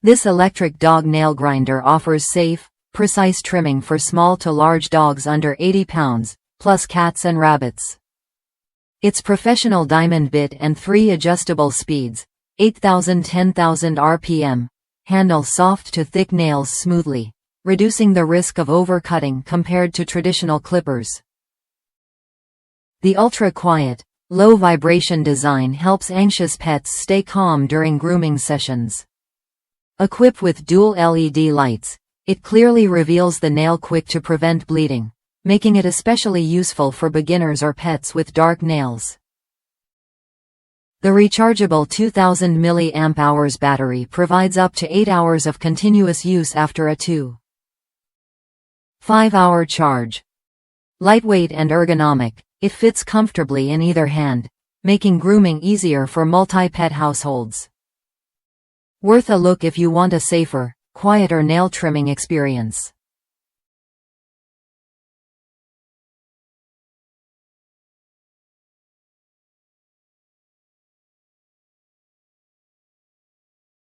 This electric dog nail grinder offers safe, precise trimming for small to large dogs under 80 pounds, plus cats and rabbits. Its professional diamond bit and 3 adjustable speeds, 8,000–10,000 RPM, handle soft to thick nails smoothly, reducing the risk of overcutting compared to traditional clippers. The ultra-quiet, low-vibration design helps anxious pets stay calm during grooming sessions. Equipped with dual LED lights, it clearly reveals the nail quick to prevent bleeding, making it especially useful for beginners or pets with dark nails. The rechargeable 2000 mAh battery provides up to 8 hours of continuous use after a 2.5-hour charge. Lightweight and ergonomic, it fits comfortably in either hand, making grooming easier for multi-pet households. Worth a look if you want a safer, quieter nail trimming experience.